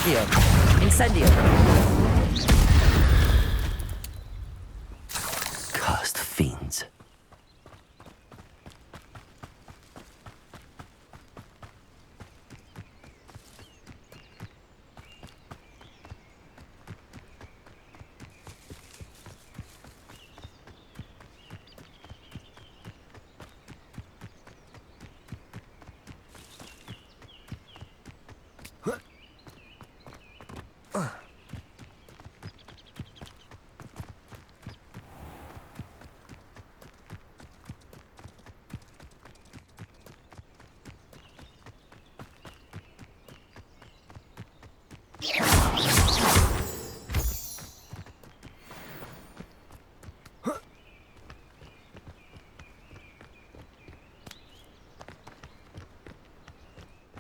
Accio. Incendio. Cursed fiends.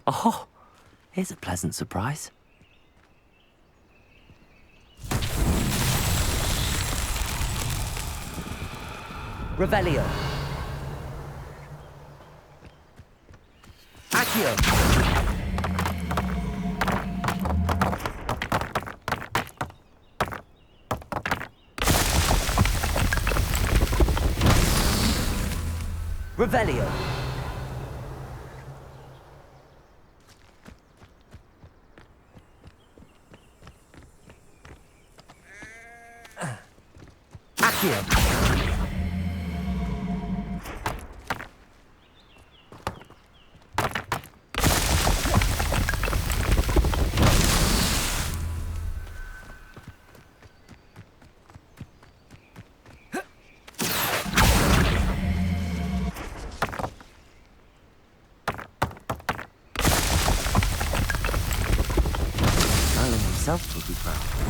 Oh, here's a pleasant surprise. Revelio. Accio. Revelio. Accio. Merlin himself will be proud.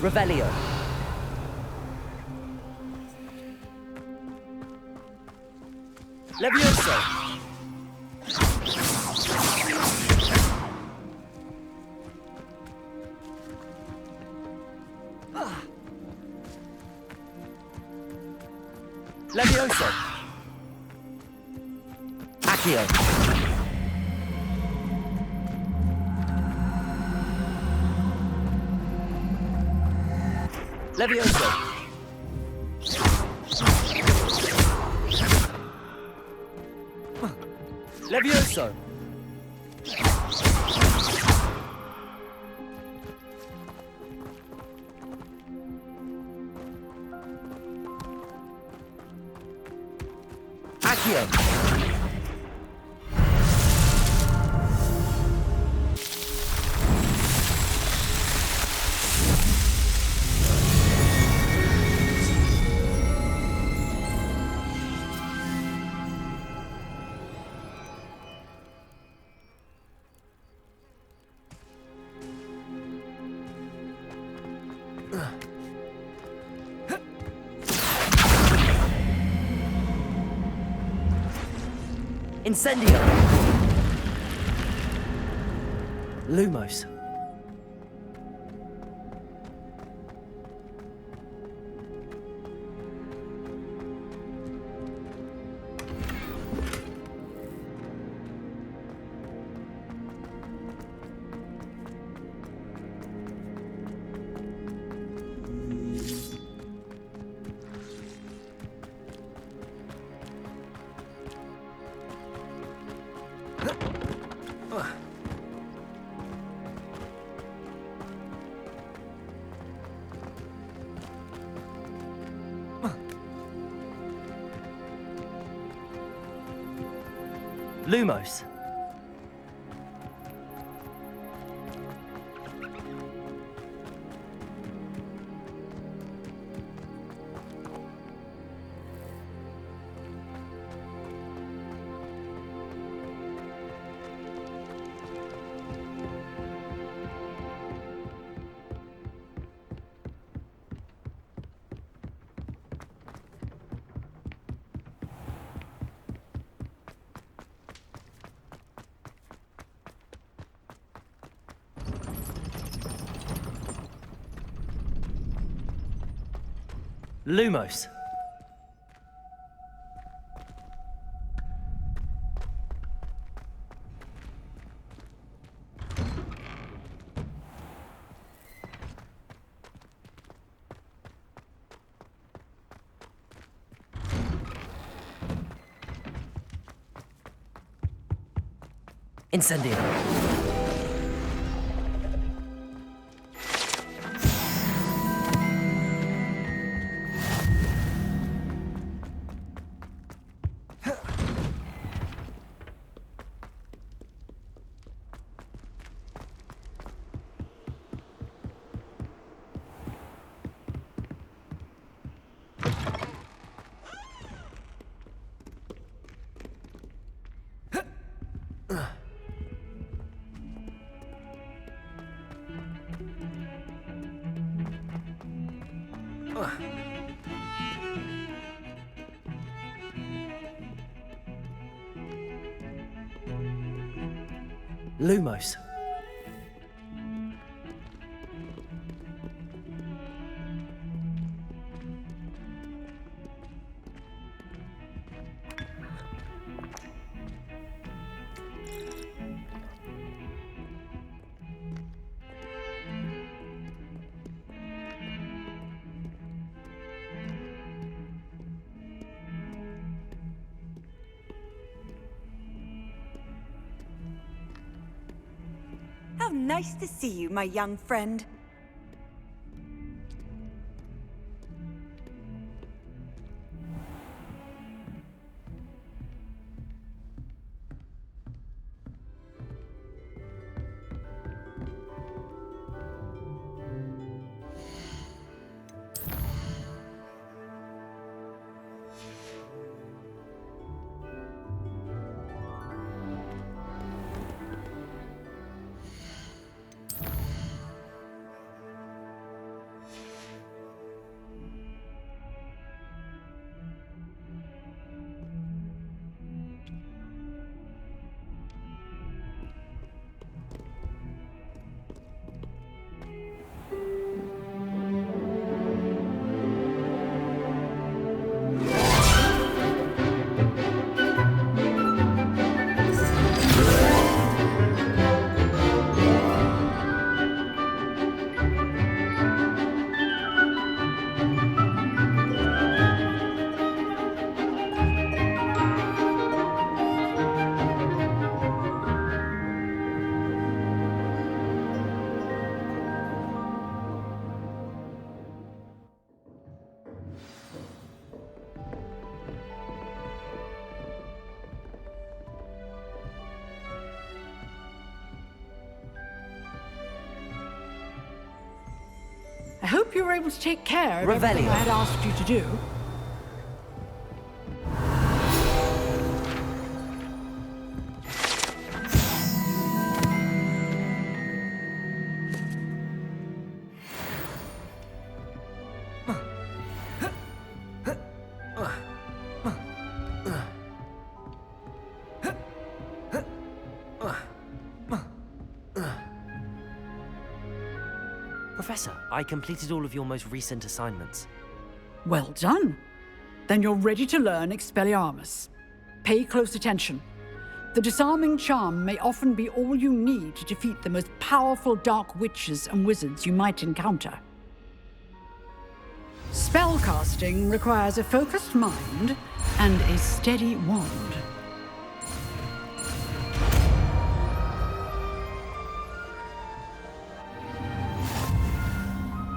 Revelio. Levioso. Levioso. Accio. Levioso. Levioso. Accio. Incendio. Lumos. Lumos. Lumos. Incendio. Lumos. How nice to see you, my young friend. I hope you were able to take care of everything Revelio. I had asked you to do. Professor, I completed all of your most recent assignments. Well done. Then you're ready to learn Expelliarmus. Pay close attention. The disarming charm may often be all you need to defeat the most powerful dark witches and wizards you might encounter. Spellcasting requires a focused mind and a steady wand.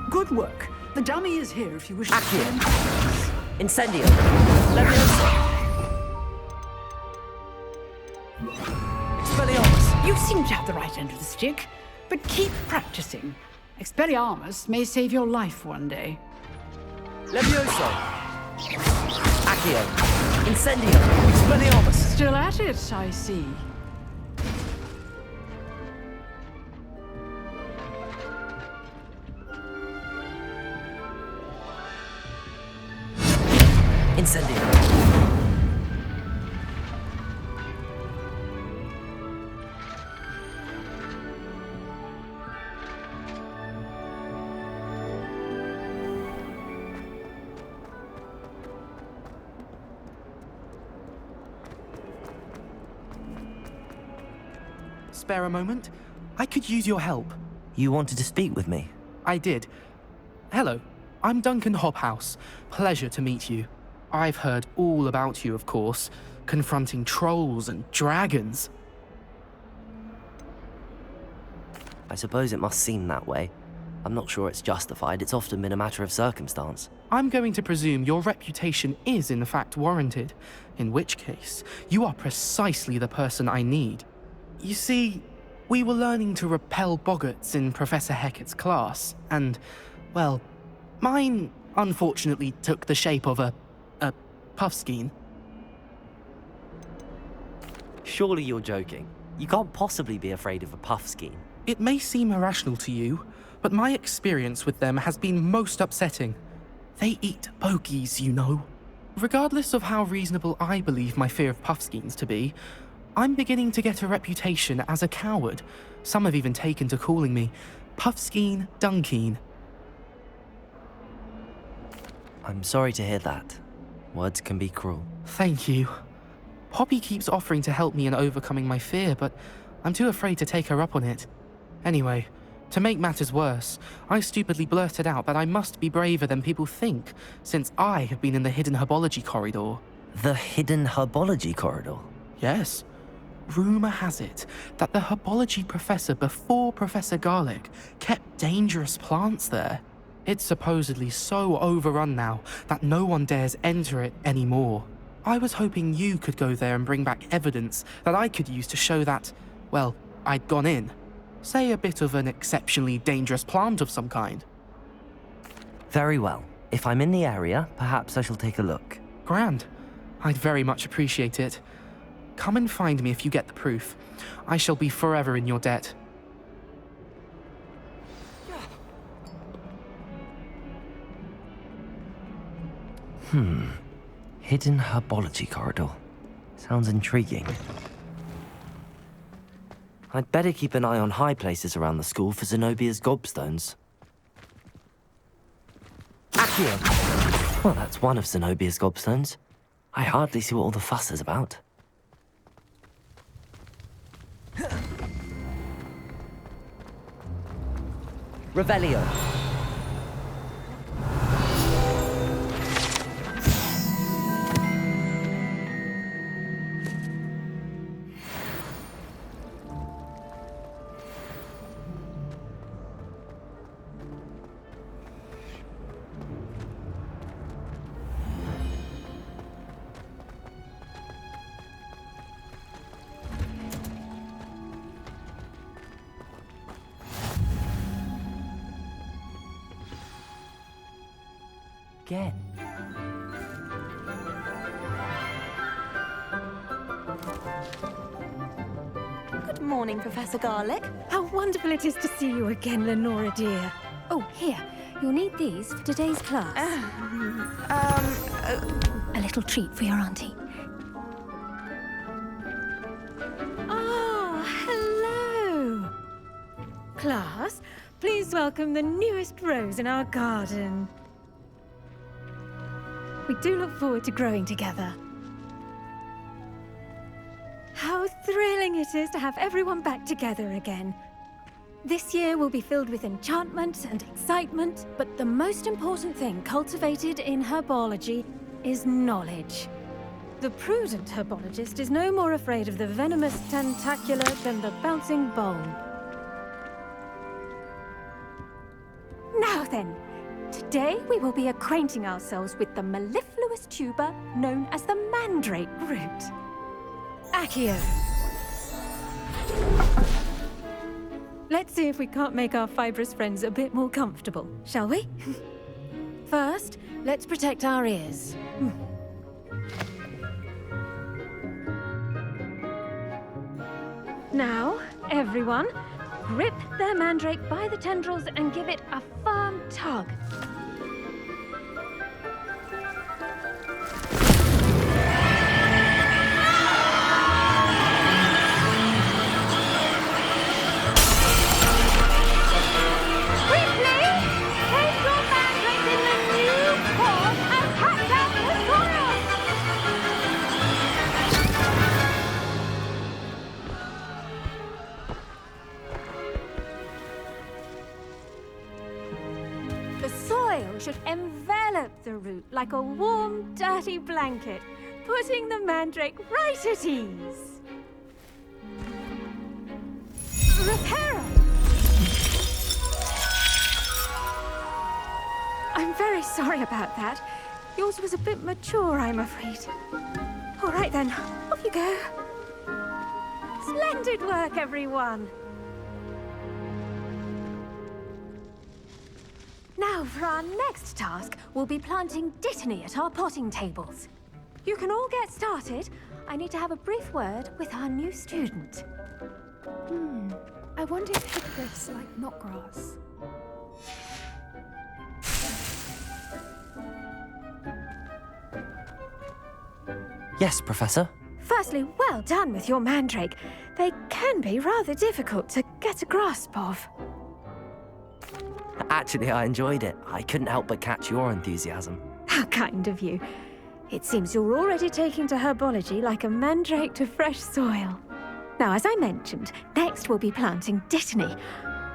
Good work. The dummy is here if you wish to see him. Incendio. Leviosa. seem to have the right end of the stick, but keep practicing. Expelliarmus may save your life one day. Levioso! Accio! Incendio! Expelliarmus! Still at it, I see. Incendio! Spare a moment? I could use your help. You wanted to speak with me? I did. Hello, I'm Duncan Hobhouse. Pleasure to meet you. I've heard all about you, of course, confronting trolls and dragons. I suppose it must seem that way. I'm not sure it's justified. It's often been a matter of circumstance. I'm going to presume your reputation is in fact warranted, in which case, you are precisely the person I need. You see, we were learning to repel boggarts in Professor Hecat's class, and, well, mine unfortunately took the shape of a puffskein. Surely you're joking. You can't possibly be afraid of a puffskein. It may seem irrational to you, but my experience with them has been most upsetting. They eat bogies, you know. Regardless of how reasonable I believe my fear of puffskeins to be, I'm beginning to get a reputation as a coward. Some have even taken to calling me Puffskein Dunkeen. I'm sorry to hear that. Words can be cruel. Thank you. Poppy keeps offering to help me in overcoming my fear, but I'm too afraid to take her up on it. Anyway, to make matters worse, I stupidly blurted out that I must be braver than people think, since I have been in the hidden herbology corridor. The hidden herbology corridor? Yes. Rumour has it that the herbology professor before Professor Garlic kept dangerous plants there. It's supposedly so overrun now that no one dares enter it anymore. I was hoping you could go there and bring back evidence that I could use to show that, well, I'd gone in. Say a bit of an exceptionally dangerous plant of some kind. Very well. If I'm in the area, perhaps I shall take a look. Grand. I'd very much appreciate it. Come and find me if you get the proof. I shall be forever in your debt. Hidden herbology corridor. Sounds intriguing. I'd better keep an eye on high places around the school for Zenobia's gobstones. Accio! Well, that's one of Zenobia's gobstones. I hardly see what all the fuss is about. Revelio. Again. Good morning, Professor Garlic. How wonderful it is to see you again, Lenora dear. Oh, here. You'll need these for today's class. A little treat for your auntie. Ah, hello. Class, please welcome the newest rose in our garden. We do look forward to growing together. How thrilling it is to have everyone back together again. This year will be filled with enchantment and excitement, but the most important thing cultivated in herbology is knowledge. The prudent herbologist is no more afraid of the venomous tentacula than the bouncing bulb. Now then, today we will be acquainting ourselves with the mellifluous tuber known as the mandrake root. Accio. Let's see if we can't make our fibrous friends a bit more comfortable, shall we? First, let's protect our ears. Now, everyone, grip their mandrake by the tendrils and give it a firm tug. Should envelop the root like a warm, dirty blanket, putting the mandrake right at ease. Reparo! I'm very sorry about that. Yours was a bit mature, I'm afraid. All right then, off you go. Splendid work, everyone. Now, for our next task, we'll be planting dittany at our potting tables. You can all get started. I need to have a brief word with our new student. I wonder if hippogriffs like knotgrass. Yes, Professor. Firstly, well done with your mandrake. They can be rather difficult to get a grasp of. Actually, I enjoyed it. I couldn't help but catch your enthusiasm. How kind of you. It seems you're already taking to herbology like a mandrake to fresh soil. Now, as I mentioned, next we'll be planting dittany.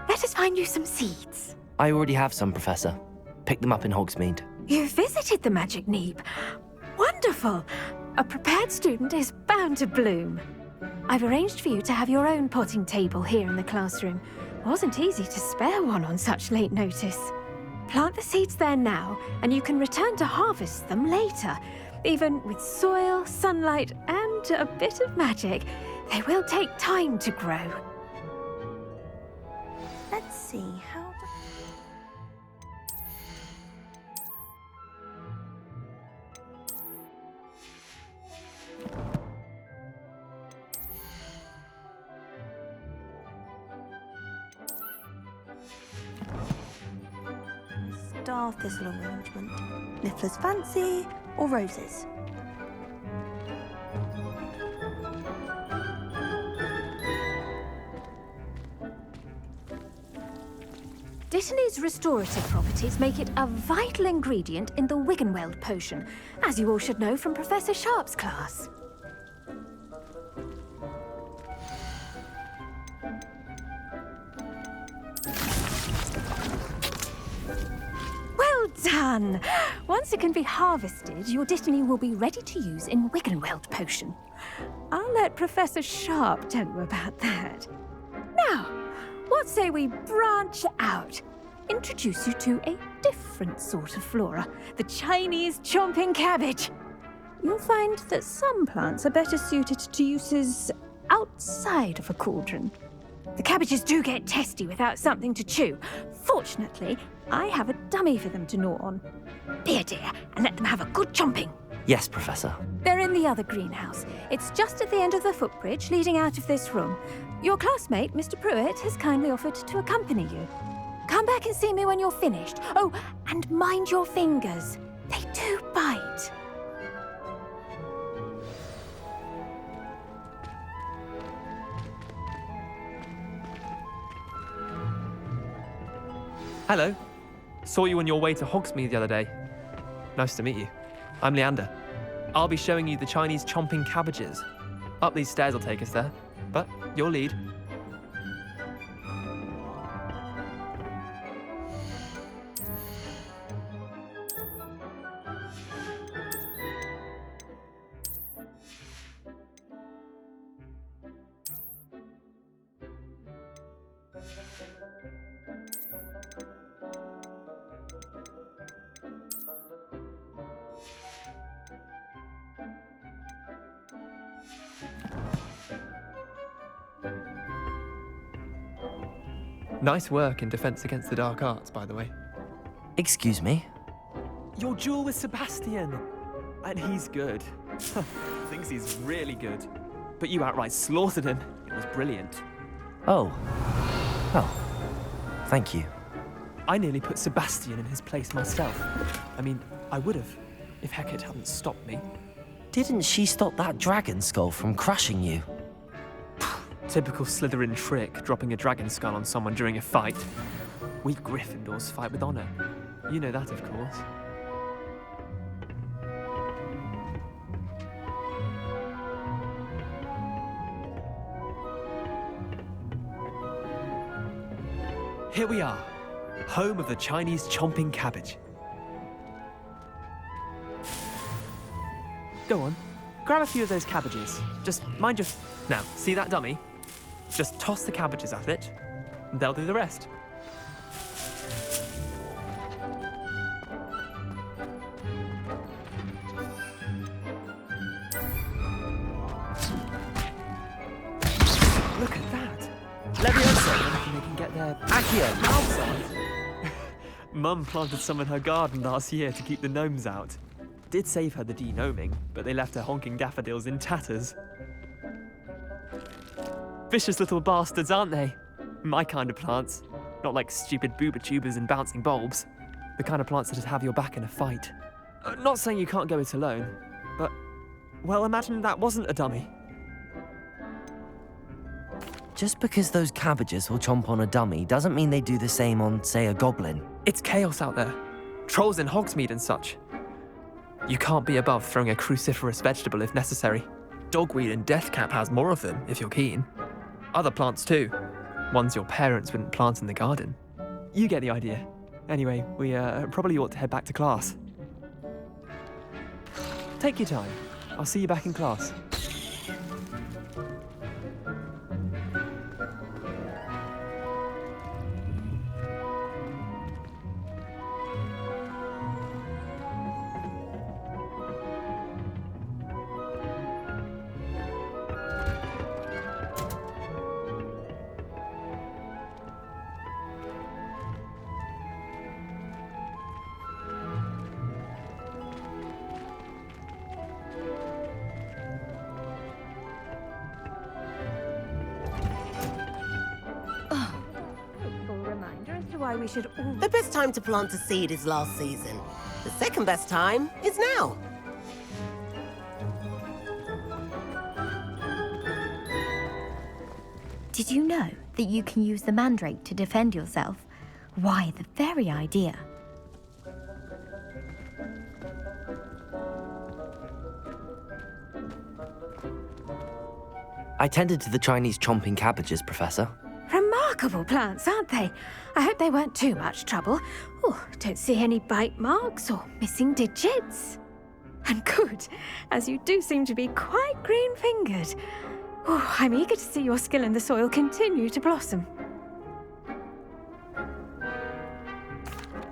Let us find you some seeds. I already have some, Professor. Picked them up in Hogsmeade. You visited the Magic Neep. Wonderful. A prepared student is bound to bloom. I've arranged for you to have your own potting table here in the classroom. Wasn't easy to spare one on such late notice. Plant the seeds there now, and you can return to harvest them later. Even with soil, sunlight, and a bit of magic, they will take time to grow. Let's see, how do... Star thistle arrangement. Niffler's fancy or roses? Dittany's restorative properties make it a vital ingredient in the Wiggenweld potion, as you all should know from Professor Sharp's class. Well done! Once it can be harvested, your dittany will be ready to use in Wiggenweld potion. I'll let Professor Sharp tell you about that. Now, what say we branch out? Introduce you to a different sort of flora, the Chinese chomping cabbage. You'll find that some plants are better suited to uses outside of a cauldron. The cabbages do get testy without something to chew. Fortunately, I have a dummy for them to gnaw on. Be a dear and let them have a good chomping. Yes, Professor. They're in the other greenhouse. It's just at the end of the footbridge leading out of this room. Your classmate, Mr. Pruitt, has kindly offered to accompany you. Come back and see me when you're finished. Oh, and mind your fingers. They do bite. Hello. Saw you on your way to Hogsmeade the other day. Nice to meet you. I'm Leander. I'll be showing you the Chinese chomping cabbages. Up these stairs will take us there, but your lead. Nice work in Defense Against the Dark Arts, by the way. Excuse me? Your duel with Sebastian! And he's good. Thinks he's really good. But you outright slaughtered him. It was brilliant. Oh. Oh. Thank you. I nearly put Sebastian in his place myself. I mean, I would have, if Hecate hadn't stopped me. Didn't she stop that dragon skull from crushing you? Typical Slytherin trick, dropping a dragon skull on someone during a fight. We Gryffindors fight with honor. You know that, of course. Here we are, home of the Chinese chomping cabbage. Go on, grab a few of those cabbages. Just mind your... Now, see that dummy? Just toss the cabbages at it, and they'll do the rest. Look at that! Levioso, I reckon they can get their Accio! mouths on. Mum planted some in her garden last year to keep the gnomes out. Did save her the de-gnoming, but they left her honking daffodils in tatters. Vicious little bastards, aren't they? My kind of plants. Not like stupid booba tubers and bouncing bulbs. The kind of plants that'd have your back in a fight. Not saying you can't go it alone, but... Well, imagine that wasn't a dummy. Just because those cabbages will chomp on a dummy doesn't mean they do the same on, say, a goblin. It's chaos out there. Trolls in Hogsmeade and such. You can't be above throwing a cruciferous vegetable if necessary. Dogweed and deathcap has more of them, if you're keen. Other plants too. Ones your parents wouldn't plant in the garden. You get the idea. Anyway, we probably ought to head back to class. Take your time. I'll see you back in class. Why we should all... The best time to plant a seed is last season. The second best time is now. Did you know that you can use the mandrake to defend yourself? Why, the very idea. I tended to the Chinese chomping cabbages, Professor. Remarkable plants, aren't they? I hope they weren't too much trouble. Oh, don't see any bite marks or missing digits. And good, as you do seem to be quite green-fingered. Oh, I'm eager to see your skill in the soil continue to blossom.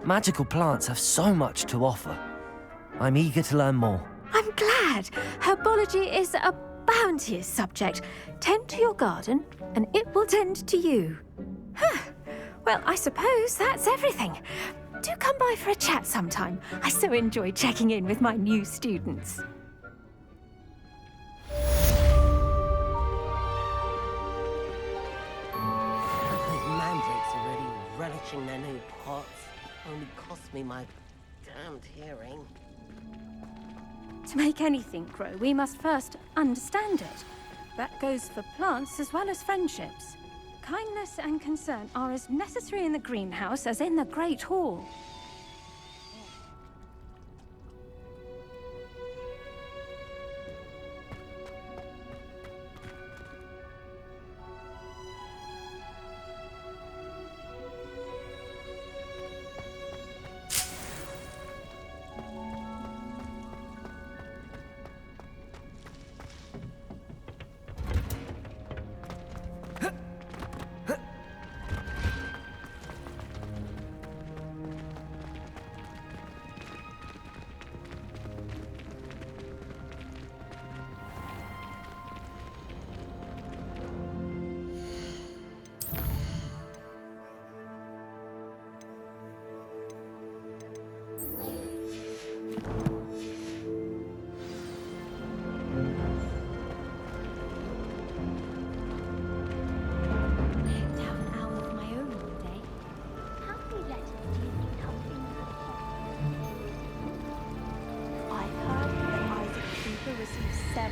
Magical plants have so much to offer. I'm eager to learn more. I'm glad. Herbology is a bounteous subject. Tend to your garden, and it will tend to you. Huh. Well, I suppose that's everything. Do come by for a chat sometime. I so enjoy checking in with my new students. Those mandrakes are really relishing their new pots. Only cost me my damned hearing. To make anything grow, we must first understand it. That goes for plants as well as friendships. Kindness and concern are as necessary in the greenhouse as in the Great Hall.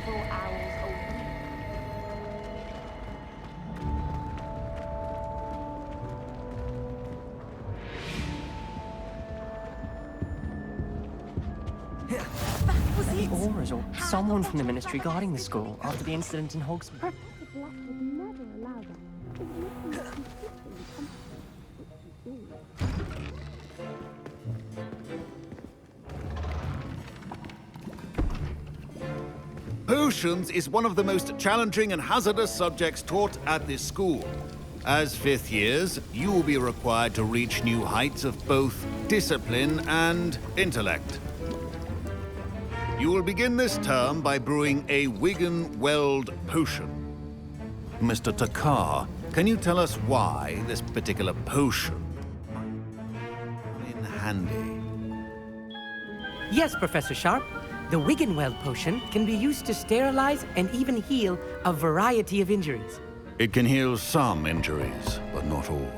several hours old. The Aurors or someone from the Ministry guarding the school after the incident in Hogsmeade. Potions is one of the most challenging and hazardous subjects taught at this school. As fifth years, you will be required to reach new heights of both discipline and intellect. You will begin this term by brewing a Wiggenweld potion. Mr. Takar, can you tell us why this particular potion in handy? Yes, Professor Sharp. The Wiggenweld potion can be used to sterilize and even heal a variety of injuries. It can heal some injuries, but not all.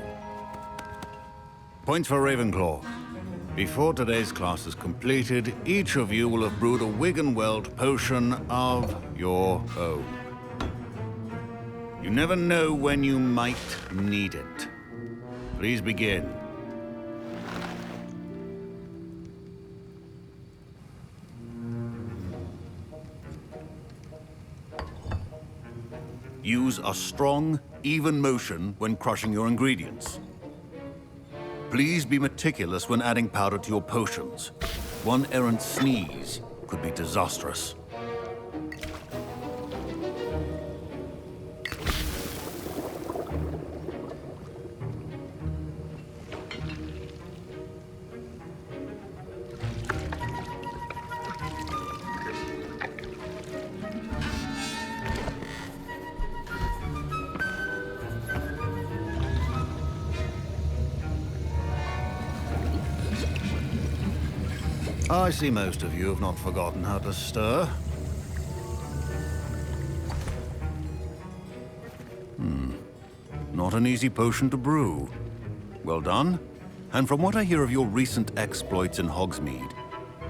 Points for Ravenclaw. Before today's class is completed, each of you will have brewed a Wiggenweld potion of your own. You never know when you might need it. Please begin. Use a strong, even motion when crushing your ingredients. Please be meticulous when adding powder to your potions. One errant sneeze could be disastrous. I see most of you have not forgotten how to stir. Not an easy potion to brew. Well done. And from what I hear of your recent exploits in Hogsmeade,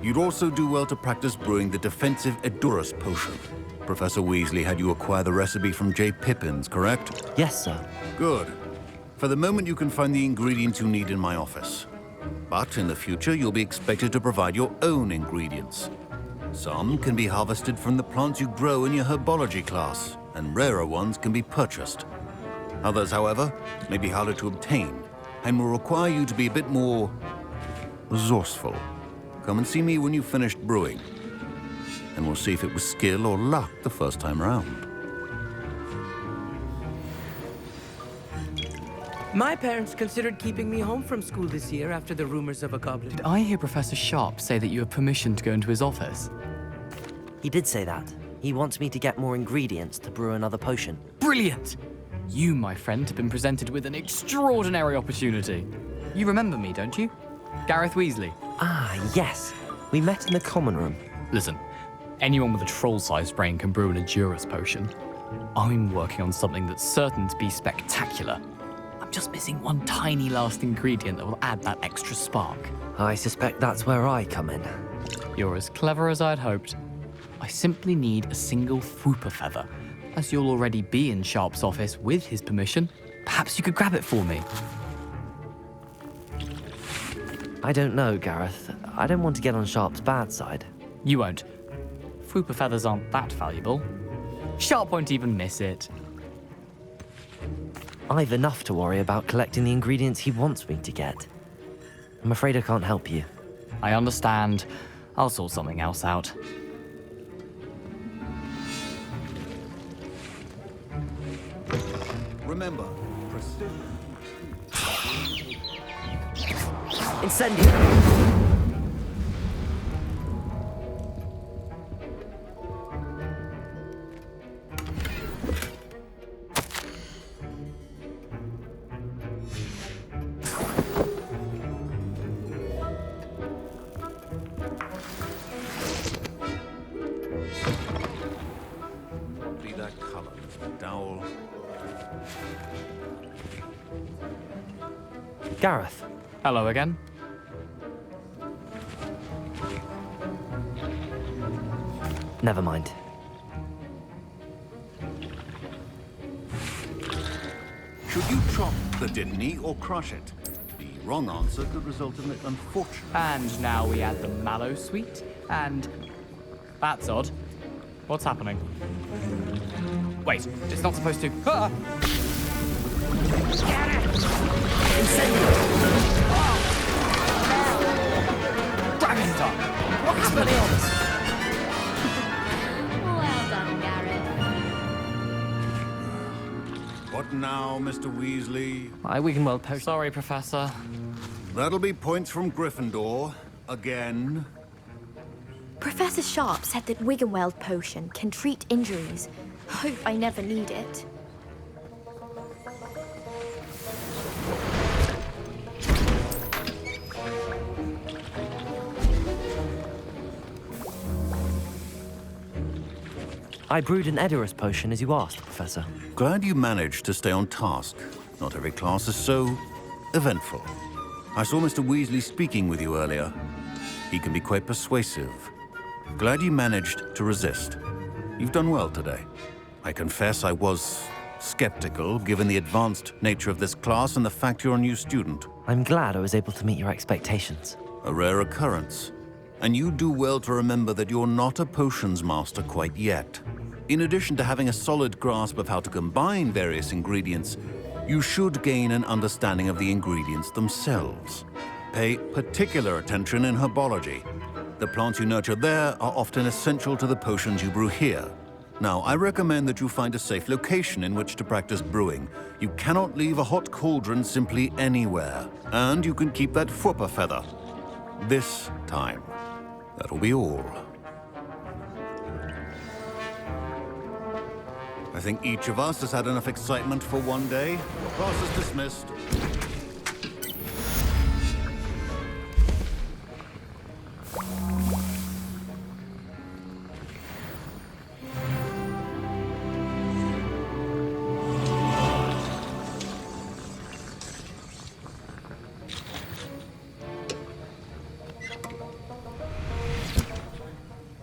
you'd also do well to practice brewing the defensive Edurus potion. Professor Weasley had you acquire the recipe from J. Pippins, correct? Yes, sir. Good. For the moment, you can find the ingredients you need in my office. But in the future, you'll be expected to provide your own ingredients. Some can be harvested from the plants you grow in your herbology class, and rarer ones can be purchased. Others, however, may be harder to obtain, and will require you to be a bit more resourceful. Come and see me when you've finished brewing, and we'll see if it was skill or luck the first time round. My parents considered keeping me home from school this year after the rumors of a goblin. Did I hear Professor Sharp say that you have permission to go into his office? He did say that. He wants me to get more ingredients to brew another potion. Brilliant! You, my friend, have been presented with an extraordinary opportunity. You remember me, don't you? Gareth Weasley. Ah, yes. We met in the common room. Listen, anyone with a troll-sized brain can brew an Edurus potion. I'm working on something that's certain to be spectacular. I'm just missing one tiny last ingredient that will add that extra spark. I suspect that's where I come in. You're as clever as I'd hoped. I simply need a single Fwooper feather. As you'll already be in Sharp's office with his permission, perhaps you could grab it for me. I don't know, Gareth. I don't want to get on Sharp's bad side. You won't. Fwooper feathers aren't that valuable. Sharp won't even miss it. I've enough to worry about collecting the ingredients he wants me to get. I'm afraid I can't help you. I understand. I'll sort something else out. Remember, Incendio! be that color, Mr. Dowell. Gareth. Hello again. Never mind. Should you chop the Didney or crush it? The wrong answer could result in an unfortunate... And now we add the mallow sweet, and... That's odd. What's happening? Wait, it's not supposed to... Ah! Griffindor! What's happening? Well done, Garrett. What now, Mr. Weasley? My Wiggenweld potion. Sorry, Professor. That'll be points from Gryffindor. Again. Professor Sharp said that Wiggenweld potion can treat injuries. Hope I never need it. I brewed an Edurus potion as you asked, Professor. Glad you managed to stay on task. Not every class is so eventful. I saw Mr. Weasley speaking with you earlier. He can be quite persuasive. Glad you managed to resist. You've done well today. I confess I was skeptical, given the advanced nature of this class and the fact you're a new student. I'm glad I was able to meet your expectations. A rare occurrence. And you do well to remember that you're not a potions master quite yet. In addition to having a solid grasp of how to combine various ingredients, you should gain an understanding of the ingredients themselves. Pay particular attention in herbology. The plants you nurture there are often essential to the potions you brew here. Now, I recommend that you find a safe location in which to practice brewing. You cannot leave a hot cauldron simply anywhere. And you can keep that Fwooper feather. This time. That'll be all. I think each of us has had enough excitement for one day. Class is dismissed.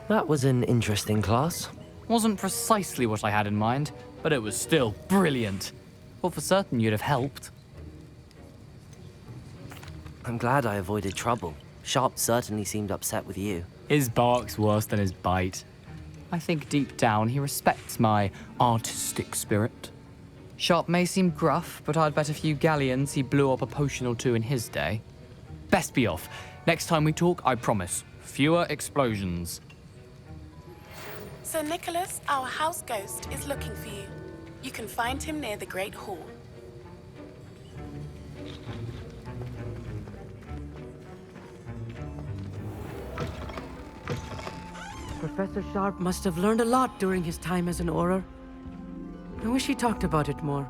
That was an interesting class. Wasn't precisely what I had in mind, but it was still brilliant. Well, for certain you'd have helped. I'm glad I avoided trouble. Sharp certainly seemed upset with you. His bark's worse than his bite. I think deep down he respects my artistic spirit. Sharp may seem gruff, but I'd bet a few galleons he blew up a potion or two in his day. Best be off. Next time we talk, I promise, fewer explosions. Sir Nicholas, our house ghost, is looking for you. You can find him near the Great Hall. Professor Sharp must have learned a lot during his time as an Auror. I wish he talked about it more.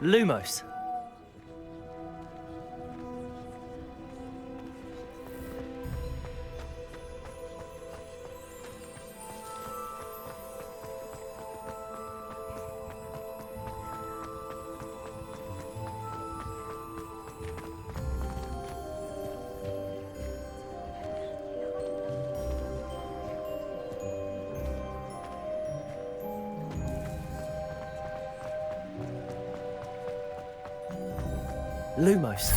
Lumos. Lumos.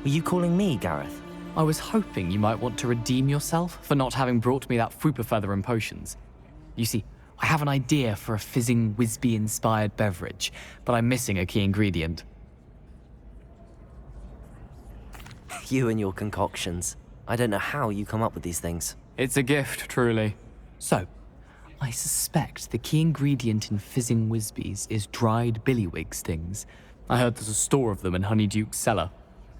Were you calling me, Gareth? I was hoping you might want to redeem yourself for not having brought me that Fooper feather and potions. You see, I have an idea for a fizzing Wisby-inspired beverage, but I'm missing a key ingredient. You and your concoctions. I don't know how you come up with these things. It's a gift, truly. So, I suspect the key ingredient in fizzing Wisbies is dried billywig stings. I heard there's a store of them in Honeyduke's cellar.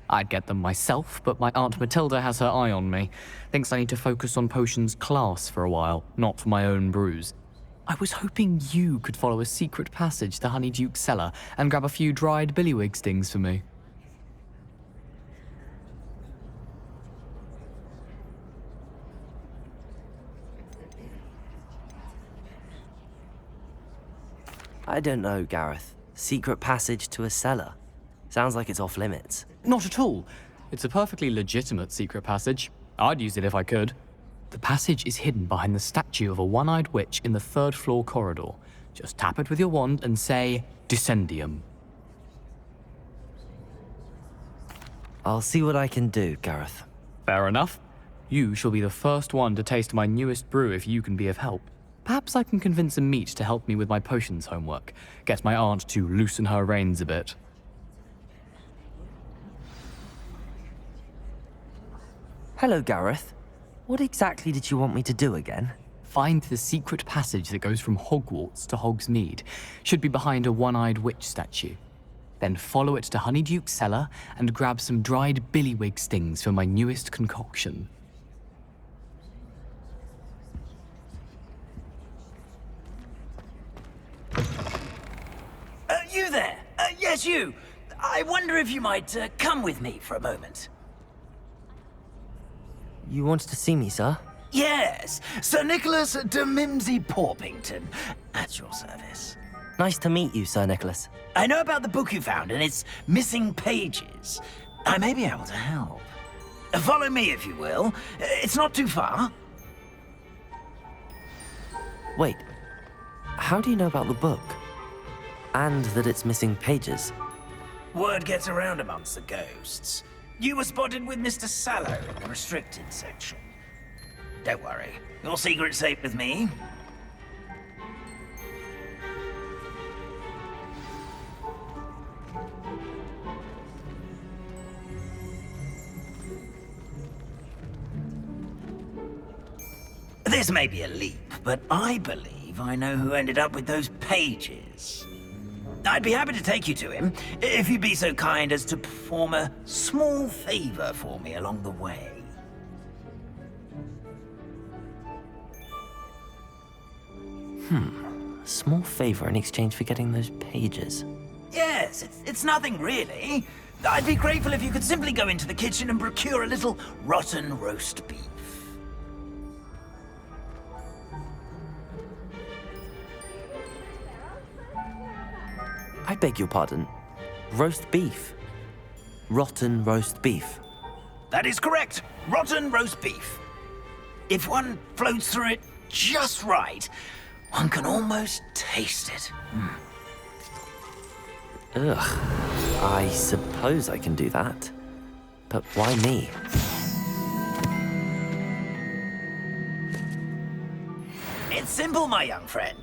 I'd get them myself, but my Aunt Matilda has her eye on me. Thinks I need to focus on potions class for a while, not for my own brews. I was hoping you could follow a secret passage to Honeyduke's cellar and grab a few dried billywig stings for me. I don't know, Gareth. Secret passage to a cellar. Sounds like it's off limits. Not at all. It's a perfectly legitimate secret passage. I'd use it if I could. The passage is hidden behind the statue of a one-eyed witch in the third-floor corridor. Just tap it with your wand and say, Descendium. I'll see what I can do, Gareth. Fair enough. You shall be the first one to taste my newest brew if you can be of help. Perhaps I can convince a meat to help me with my potions homework. Get my aunt to loosen her reins a bit. Hello, Gareth. What exactly did you want me to do again? Find the secret passage that goes from Hogwarts to Hogsmeade. Should be behind a one-eyed witch statue. Then follow it to Honeyduke's cellar and grab some dried billywig stings for my newest concoction. You there? Yes, you. I wonder if you might come with me for a moment. You wanted to see me, sir? Yes, Sir Nicholas de Mimsy Porpington, at your service. Nice to meet you, Sir Nicholas. I know about the book you found and its missing pages. I may be able to help. Follow me, if you will. It's not too far. Wait, how do you know about the book? And that it's missing pages? Word gets around amongst the ghosts. You were spotted with Mr. Sallow in the restricted section. Don't worry, your secret's safe with me. This may be a leap, but I believe I know who ended up with those pages. I'd be happy to take you to him, if you'd be so kind as to perform a small favor for me along the way. A small favor in exchange for getting those pages. Yes, it's nothing really. I'd be grateful if you could simply go into the kitchen and procure a little rotten roast beef. I beg your pardon. Roast beef. Rotten roast beef. That is correct. Rotten roast beef. If one floats through it just right, one can almost taste it. Ugh. I suppose I can do that. But why me? It's simple, my young friend.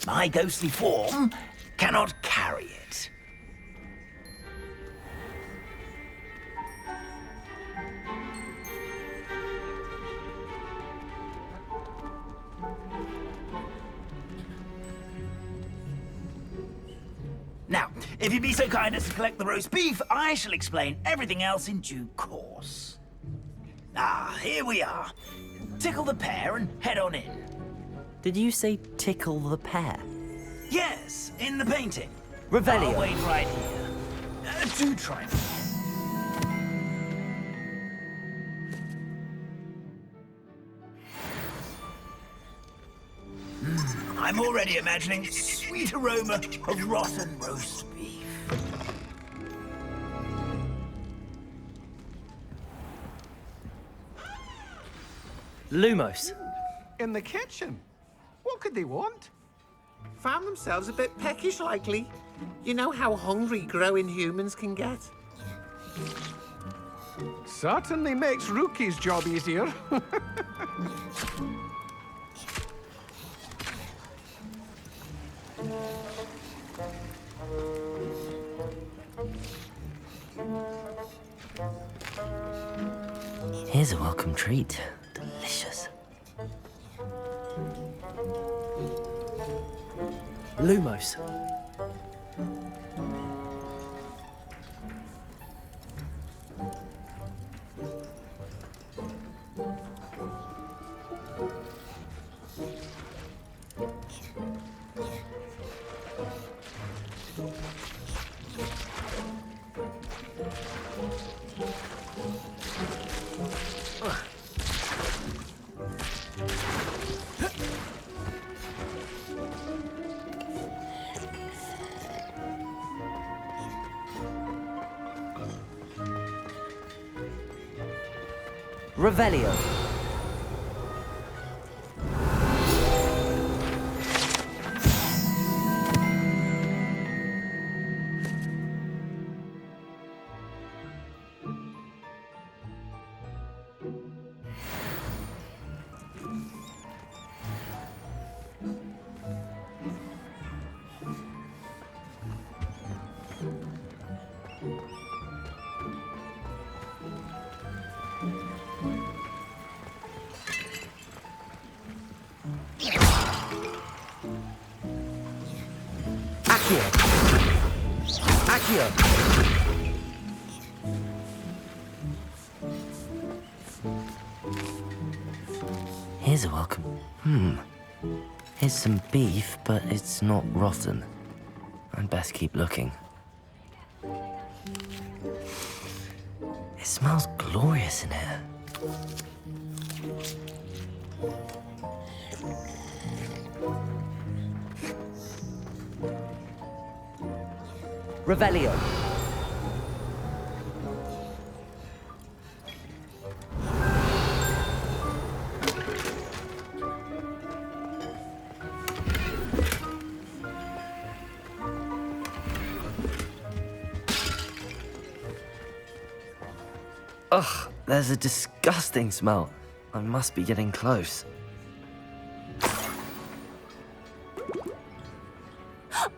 My ghostly form cannot carry it. Now, if you'd be so kind as to collect the roast beef, I shall explain everything else in due course. Ah, here we are. Tickle the pear and head on in. Did you say tickle the pear? Yes, in the painting. Revelio. I'll wait right here. Do try me. I'm already imagining sweet aroma of rotten roast beef. Lumos. In the kitchen? What could they want? Found themselves a bit peckish, likely. You know how hungry growing humans can get. Certainly makes Rookie's job easier. Here's a welcome treat. Delicious. Lumos. Revelio. Accio. Here's a welcome. Here's some beef, but it's not rotten. I'd best keep looking. It smells glorious in here. Revelio. Ugh, there's a disgusting smell. I must be getting close.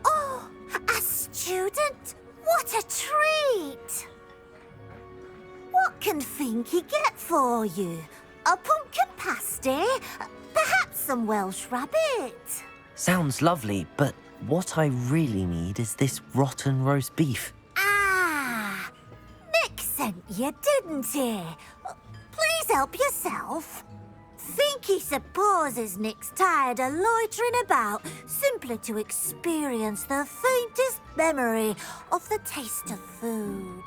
Oh, a student? What a treat! What can Finky get for you? A pumpkin pasty? Perhaps some Welsh rabbit? Sounds lovely, but what I really need is this rotten roast beef. Ah! Nick sent you, didn't he? Please help yourself. Finky supposes Nick's tired of loitering about simply to experience the faintest memory of the taste of food.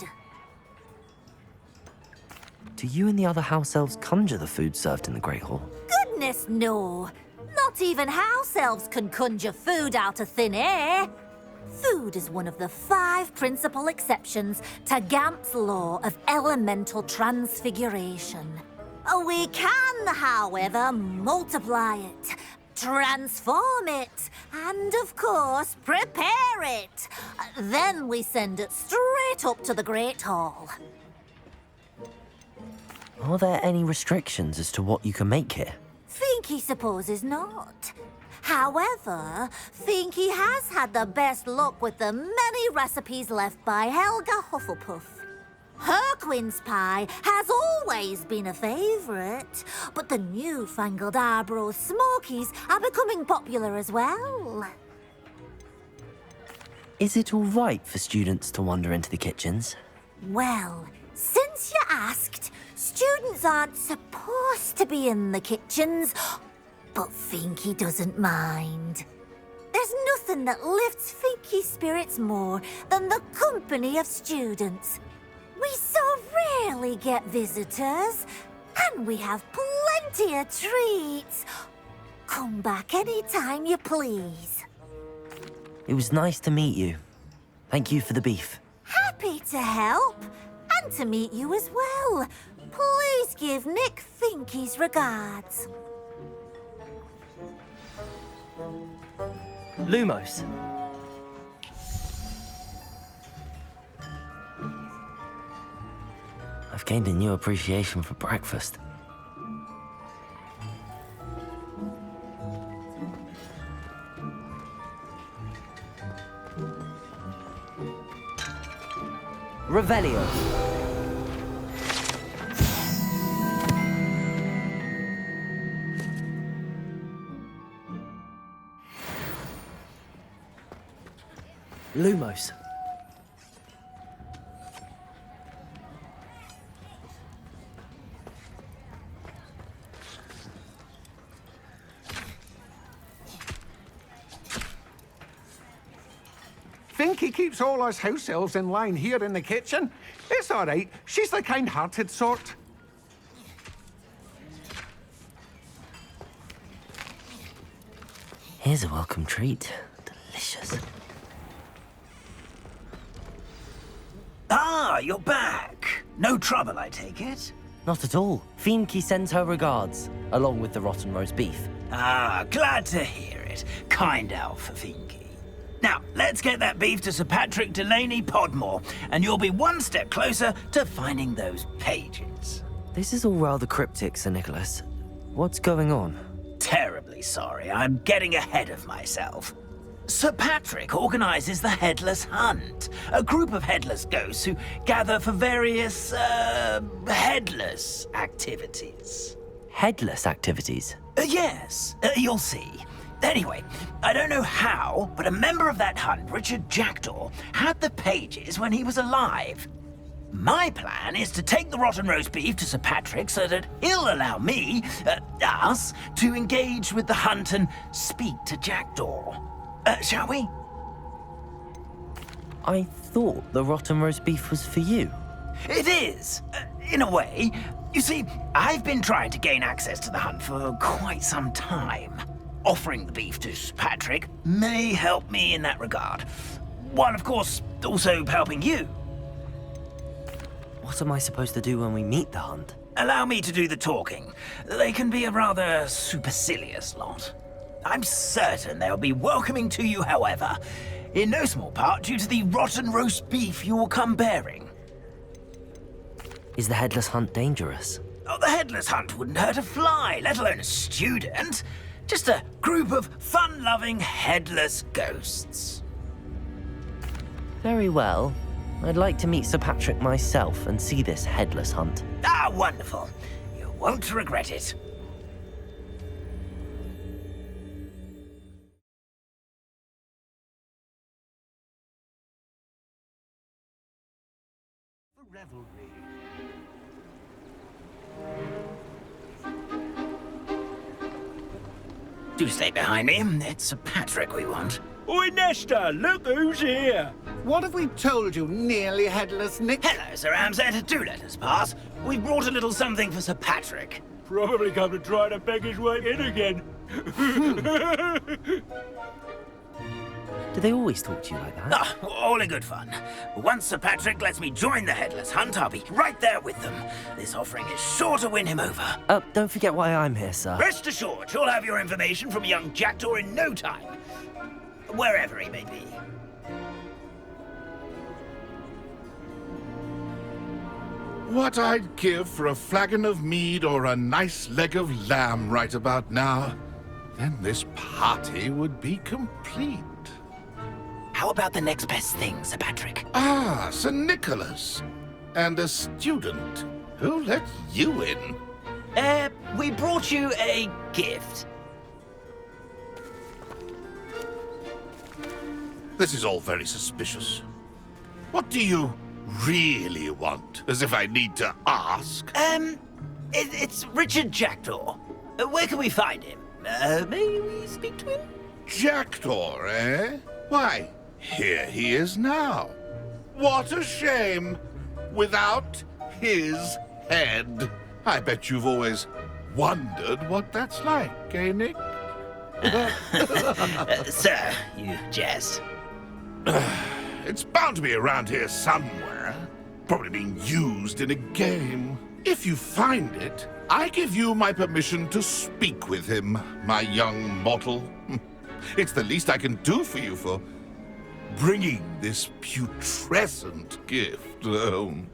Do you and the other house elves conjure the food served in the Great Hall? Goodness, no. Not even house elves can conjure food out of thin air. Food is one of the 5 principal exceptions to Gamp's law of elemental transfiguration. We can, however, multiply it, transform it, and, of course, prepare it. Then we send it straight up to the Great Hall. Are there any restrictions as to what you can make here? Finky supposes not. However, Finky has had the best luck with the many recipes left by Helga Hufflepuff. Her quince pie has always been a favourite, but the newfangled Arborough Smokies are becoming popular as well. Is it all right for students to wander into the kitchens? Well, since you asked, students aren't supposed to be in the kitchens, but Finky doesn't mind. There's nothing that lifts Finky's spirits more than the company of students. We so rarely get visitors, and we have plenty of treats. Come back any time you please. It was nice to meet you. Thank you for the beef. Happy to help, and to meet you as well. Please give Nick Finky's regards. Lumos. I've gained a new appreciation for breakfast. Revelio. Lumos. Think he keeps all us house elves in line here in the kitchen? It's all right. She's the kind-hearted sort. Here's a welcome treat. Delicious. Ah, you're back. No trouble, I take it? Not at all. Fienke sends her regards, along with the rotten roast beef. Ah, glad to hear it. Kind elf for Fienke. Now, let's get that beef to Sir Patrick Delaney Podmore, and you'll be one step closer to finding those pages. This is all rather cryptic, Sir Nicholas. What's going on? Terribly sorry, I'm getting ahead of myself. Sir Patrick organizes the Headless Hunt, a group of headless ghosts who gather for various, headless activities. Headless activities? Yes, you'll see. Anyway, I don't know how, but a member of that hunt, Richard Jackdaw, had the pages when he was alive. My plan is to take the rotten roast beef to Sir Patrick so that he'll allow me, us, to engage with the hunt and speak to Jackdaw. Shall we? I thought the rotten roast beef was for you. It is, in a way. You see, I've been trying to gain access to the hunt for quite some time. Offering the beef to Sir Patrick may help me in that regard. While, of course, also helping you. What am I supposed to do when we meet the hunt? Allow me to do the talking. They can be a rather supercilious lot. I'm certain they'll be welcoming to you, however, in no small part due to the rotten roast beef you will come bearing. Is the Headless Hunt dangerous? Oh, the Headless Hunt wouldn't hurt a fly, let alone a student. Just a group of fun-loving headless ghosts. Very well. I'd like to meet Sir Patrick myself and see this Headless Hunt. Ah, wonderful. You won't regret it. Do stay behind me. It's Sir Patrick we want. Oi, Nesta, look who's here. What have we told you, nearly headless Nick? Hello, Sir Ramsay. Do let us pass. We've brought a little something for Sir Patrick. Probably come to try to beg his way in again. Do they always talk to you like that? Ah, all in good fun. Once Sir Patrick lets me join the Headless Hunt, I'll be right there with them. This offering is sure to win him over. Don't forget why I'm here, sir. Rest assured, you'll have your information from young Jackdaw in no time. Wherever he may be. What I'd give for a flagon of mead or a nice leg of lamb right about now. Then this party would be complete. How about the next best thing, Sir Patrick? Ah, Sir Nicholas. And a student. Who let you in? We brought you a gift. This is all very suspicious. What do you really want? As if I need to ask. It's Richard Jackdaw. Where can we find him? May we speak to him? Jackdaw, eh? Why, here he is now. What a shame. Without his head. I bet you've always wondered what that's like, eh, Nick? Sir, you jest. It's bound to be around here somewhere. Probably being used in a game. If you find it, I give you my permission to speak with him, my young mortal. It's the least I can do for you for bringing this putrescent gift home.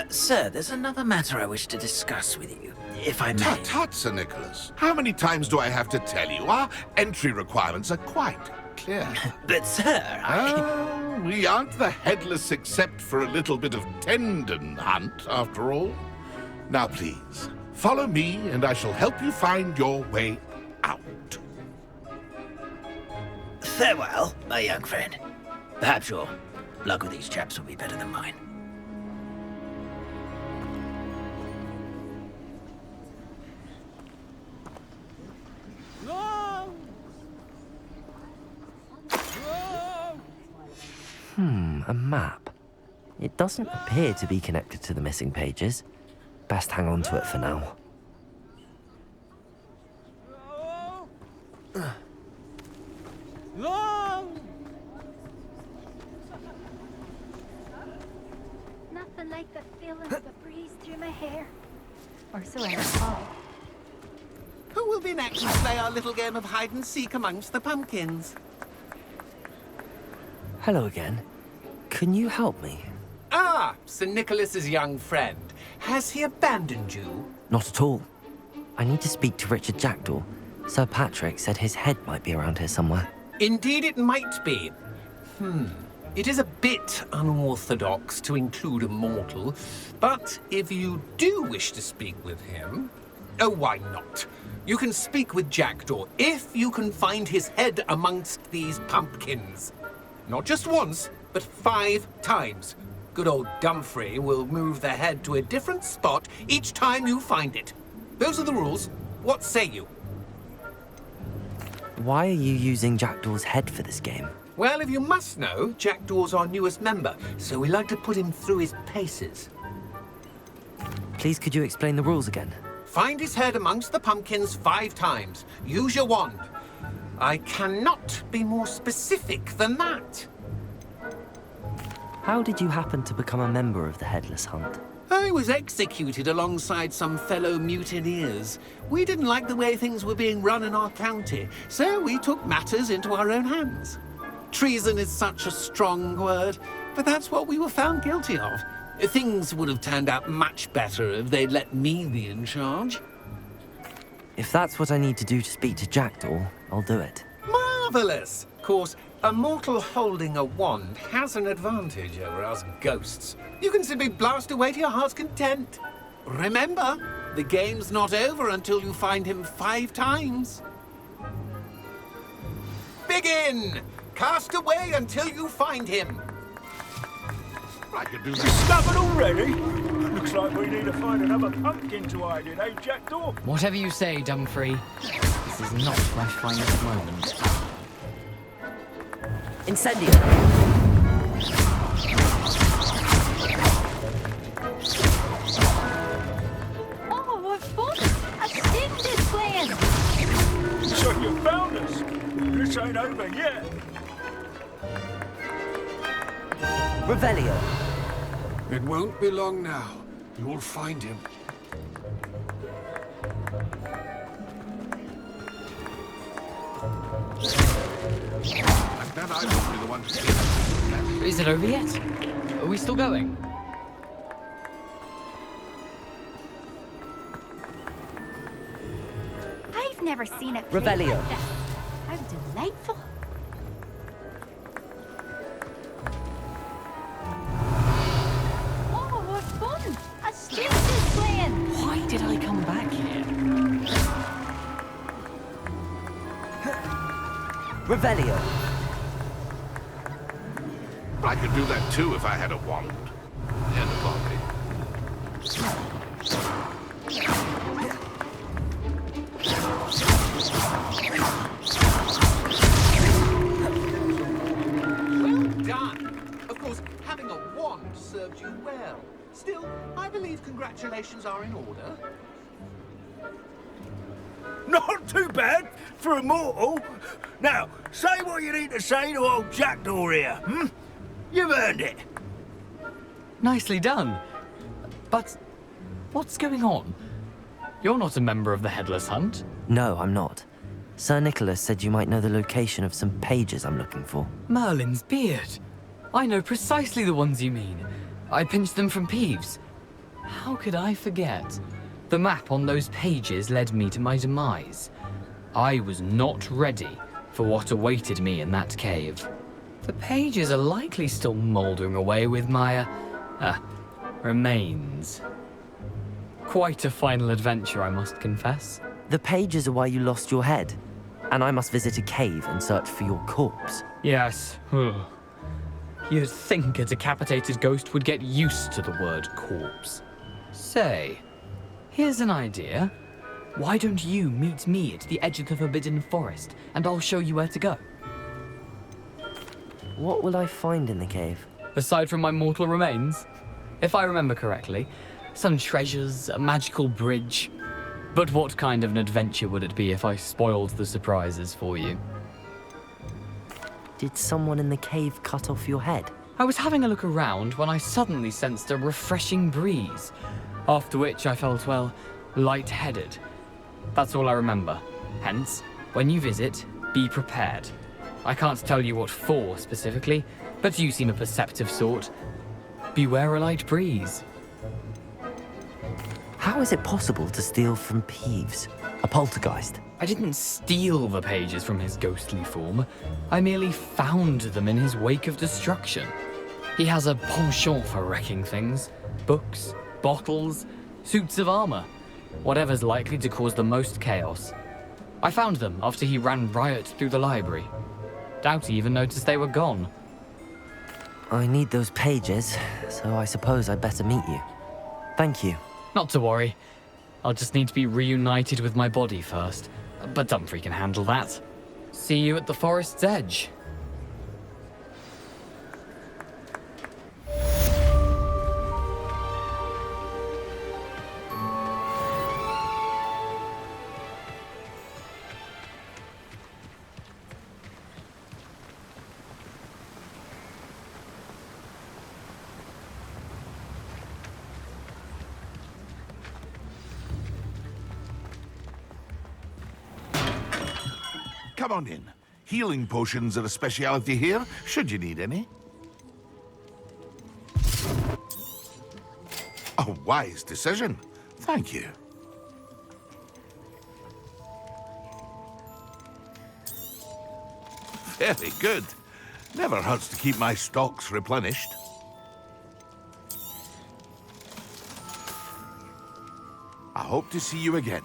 Sir, there's another matter I wish to discuss with you, if I may. Tut, tut, Sir Nicholas. How many times do I have to tell you? Our entry requirements are quite clear. But, sir, we aren't the headless except for a little bit of tendon hunt, after all. Now, please, follow me, and I shall help you find your way out. Farewell, my young friend. Perhaps your luck with these chaps will be better than mine. A map. It doesn't appear to be connected to the missing pages. Best hang on to it for now. Nothing like the feeling of a breeze through my hair. Or so I recall. Who will be next to play our little game of hide and seek amongst the pumpkins? Hello again. Can you help me? Ah, Sir Nicholas's young friend. Has he abandoned you? Not at all. I need to speak to Richard Jackdaw. Sir Patrick said his head might be around here somewhere. Indeed it might be. It is a bit unorthodox to include a mortal, but if you do wish to speak with him... Oh, why not? You can speak with Jackdaw if you can find his head amongst these pumpkins. Not just once, but 5 times. Good old Dumfrey will move the head to a different spot each time you find it. Those are the rules. What say you? Why are you using Jackdaw's head for this game? Well, if you must know, Jackdaw's our newest member, so we like to put him through his paces. Please, could you explain the rules again? Find his head amongst the pumpkins 5 times. Use your wand. I cannot be more specific than that. How did you happen to become a member of the Headless Hunt? I was executed alongside some fellow mutineers. We didn't like the way things were being run in our county, so we took matters into our own hands. Treason is such a strong word, but that's what we were found guilty of. Things would have turned out much better if they'd let me be in charge. If that's what I need to do to speak to Jackdaw, I'll do it. Marvelous! Of course, a mortal holding a wand has an advantage over us ghosts. You can simply blast away to your heart's content. Remember, the game's not over until you find him 5 times. Begin! Cast away until you find him. I could do Discovered already? Looks like we need to find another pumpkin to hide in, eh, Jackdaw? Whatever you say, Dumfrey. This is not my finest moment. Incendio! Oh, what fun! A sting is playing! So you found us. This ain't over yet. Revelio. It won't be long now. You will find him. I bet I won't be the one to see that. Is it over yet? Are we still going? I've never seen it. Revelio. Like this. How delightful! Oh, what fun! A sting is playing. Why did I come back here? Revelio. I could do that too if I had a wand. And a body. Well done! Of course, having a wand served you well. Still, I believe congratulations are in order. Not too bad for a mortal. Now, say what you need to say to old Jackdaw here, You've earned it. Nicely done. But what's going on? You're not a member of the Headless Hunt. No, I'm not. Sir Nicholas said you might know the location of some pages I'm looking for. Merlin's beard. I know precisely the ones you mean. I pinched them from Peeves. How could I forget? The map on those pages led me to my demise. I was not ready for what awaited me in that cave. The pages are likely still mouldering away with my, remains. Quite a final adventure, I must confess. The pages are why you lost your head, and I must visit a cave and search for your corpse. Yes. You'd think a decapitated ghost would get used to the word corpse. Say, here's an idea. Why don't you meet me at the edge of the Forbidden Forest, and I'll show you where to go? What will I find in the cave? Aside from my mortal remains? If I remember correctly, some treasures, a magical bridge. But what kind of an adventure would it be if I spoiled the surprises for you? Did someone in the cave cut off your head? I was having a look around when I suddenly sensed a refreshing breeze, after which I felt, well, lightheaded. That's all I remember. Hence, when you visit, be prepared. I can't tell you what for specifically, but you seem a perceptive sort. Beware a light breeze. How is it possible to steal from Peeves, a poltergeist? I didn't steal the pages from his ghostly form. I merely found them in his wake of destruction. He has a penchant for wrecking things. Books, bottles, suits of armor. Whatever's likely to cause the most chaos. I found them after he ran riot through the library. Doubt he even noticed they were gone. I need those pages, so I suppose I'd better meet you. Thank you. Not to worry. I'll just need to be reunited with my body first. But Dumfries can handle that. See you at the forest's edge. Come on in. Healing potions are a speciality here, should you need any. A wise decision. Thank you. Very good. Never hurts to keep my stocks replenished. I hope to see you again.